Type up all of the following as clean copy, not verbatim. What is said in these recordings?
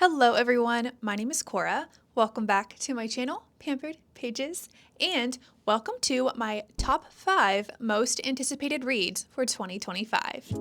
Hello everyone, my name is Cora. Welcome back to my channel, Pampered Pages, and welcome to my top 5 most anticipated reads for 2025.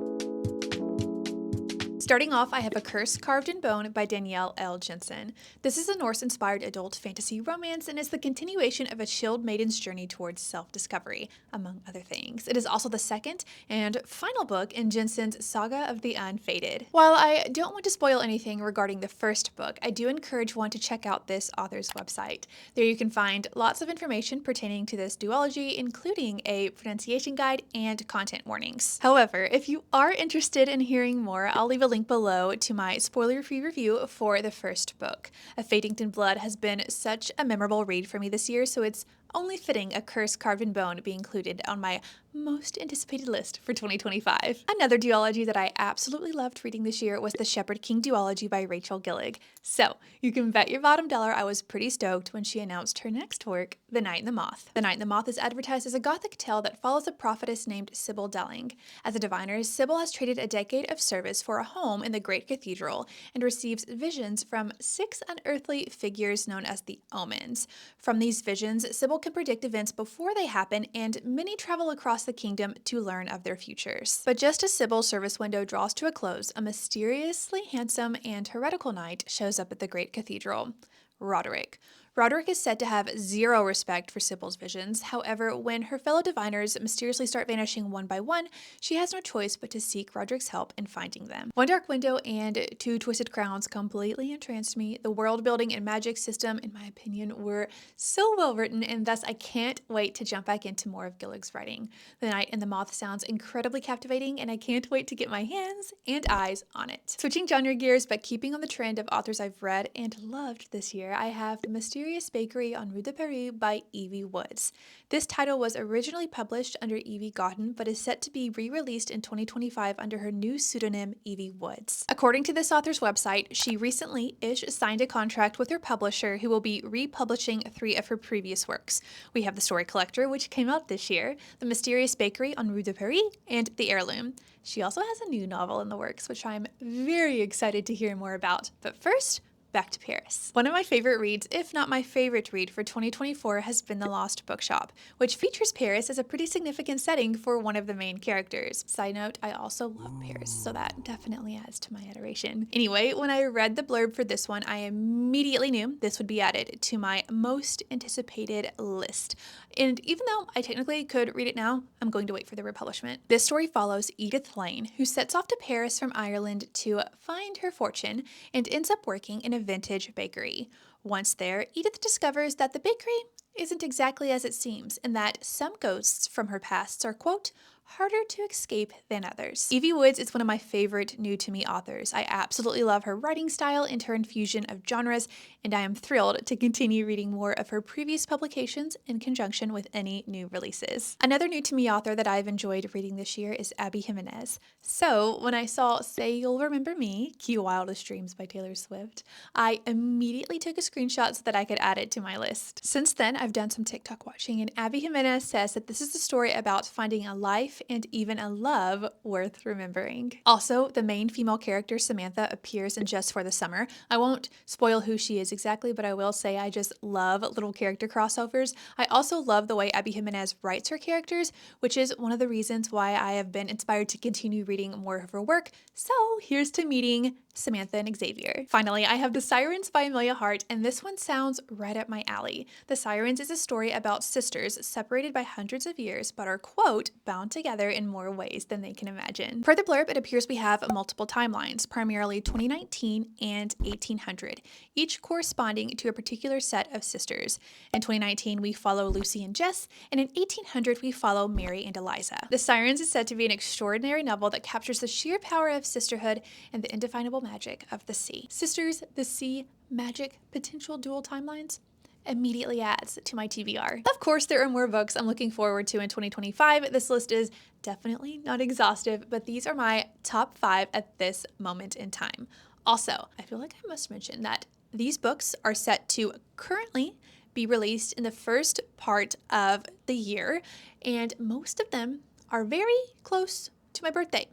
Starting off, I have A Curse Carved in Bone by Danielle L. Jensen. This is a Norse-inspired adult fantasy romance and is the continuation of a chilled maiden's journey towards self-discovery, among other things. It is also the second and final book in Jensen's Saga of the Unfated. While I don't want to spoil anything regarding the first book, I do encourage one to check out this author's website. There you can find lots of information pertaining to this duology, including a pronunciation guide and content warnings. However, if you are interested in hearing more, I'll leave a link below to my spoiler-free review for the first book. A Fadington Blood has been such a memorable read for me this year, so it's only fitting A Curse Carved in Bone be included on my most anticipated list for 2025. Another duology that I absolutely loved reading this year was the Shepherd King duology by Rachel Gillig. So you can bet your bottom dollar I was pretty stoked when she announced her next work, The Night and the Moth. The Night and the Moth is advertised as a gothic tale that follows a prophetess named Sybil Delling. As a diviner, Sybil has traded a decade of service for a home in the Great Cathedral and receives visions from 6 unearthly figures known as the Omens. From these visions, Sybil can predict events before they happen, and many travel across the kingdom to learn of their futures. But just as Sybil's service window draws to a close, a mysteriously handsome and heretical knight shows up at the Great Cathedral. Roderick. Roderick is said to have zero respect for Sybil's visions. However, when her fellow diviners mysteriously start vanishing one by one, she has no choice but to seek Roderick's help in finding them. One Dark Window and Two Twisted Crowns completely entranced me. The world building and magic system, in my opinion, were so well written, and thus I can't wait to jump back into more of Gillig's writing. The Night and the Moth sounds incredibly captivating, and I can't wait to get my hands and eyes on it. Switching genre gears, but keeping on the trend of authors I've read and loved this year, I have The Mysterious Bakery on Rue de Paris by Evie Woods. This title was originally published under Evie Godden, but is set to be re-released in 2025 under her new pseudonym, Evie Woods. According to this author's website, she recently-ish signed a contract with her publisher who will be republishing 3 of her previous works. We have The Story Collector, which came out this year, The Mysterious Bakery on Rue de Paris, and The Heirloom. She also has a new novel in the works, which I'm very excited to hear more about. But first, back to Paris. One of my favorite reads, if not my favorite read for 2024, has been The Lost Bookshop, which features Paris as a pretty significant setting for one of the main characters. Side note, I also love Paris, so that definitely adds to my adoration. Anyway, when I read the blurb for this one, I immediately knew this would be added to my most anticipated list. And even though I technically could read it now, I'm going to wait for the republishment. This story follows Edith Lane, who sets off to Paris from Ireland to find her fortune and ends up working in a vintage bakery. Once there, Edith discovers that the bakery isn't exactly as it seems, and that some ghosts from her past are, quote, harder to escape than others. Evie Woods is one of my favorite new-to-me authors. I absolutely love her writing style and her infusion of genres, and I am thrilled to continue reading more of her previous publications in conjunction with any new releases. Another new-to-me author that I've enjoyed reading this year is Abby Jimenez. So when I saw Say You'll Remember Me, Key Wildest Dreams by Taylor Swift, I immediately took a screenshot so that I could add it to my list. Since then, I've done some TikTok watching, and Abby Jimenez says that this is a story about finding a life and even a love worth remembering. Also, the main female character, Samantha, appears in Just for the Summer. I won't spoil who she is exactly, but I will say I just love little character crossovers. I also love the way Abby Jimenez writes her characters, which is one of the reasons why I have been inspired to continue reading more of her work. So here's to meeting Samantha and Xavier. Finally, I have The Sirens by Emilia Hart, and this one sounds right up my alley. The Sirens is a story about sisters separated by hundreds of years, but are, quote, bound together in more ways than they can imagine. Per the blurb, it appears we have multiple timelines, primarily 2019 and 1800, each corresponding to a particular set of sisters. In 2019, we follow Lucy and Jess, and in 1800, we follow Mary and Eliza. The Sirens is said to be an extraordinary novel that captures the sheer power of sisterhood and the indefinable magic of the sea. Sisters, the sea, magic, potential dual timelines immediately adds to my TBR. Of course, there are more books I'm looking forward to in 2025. This list is definitely not exhaustive, but these are my top 5 at this moment in time. Also, I feel like I must mention that these books are set to currently be released in the first part of the year, and most of them are very close to my birthday.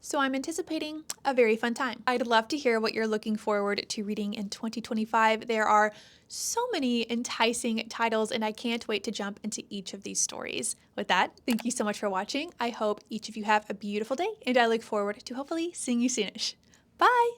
So I'm anticipating a very fun time. I'd love to hear what you're looking forward to reading in 2025. There are so many enticing titles, and I can't wait to jump into each of these stories. With that, thank you so much for watching. I hope each of you have a beautiful day, and I look forward to hopefully seeing you soonish. Bye!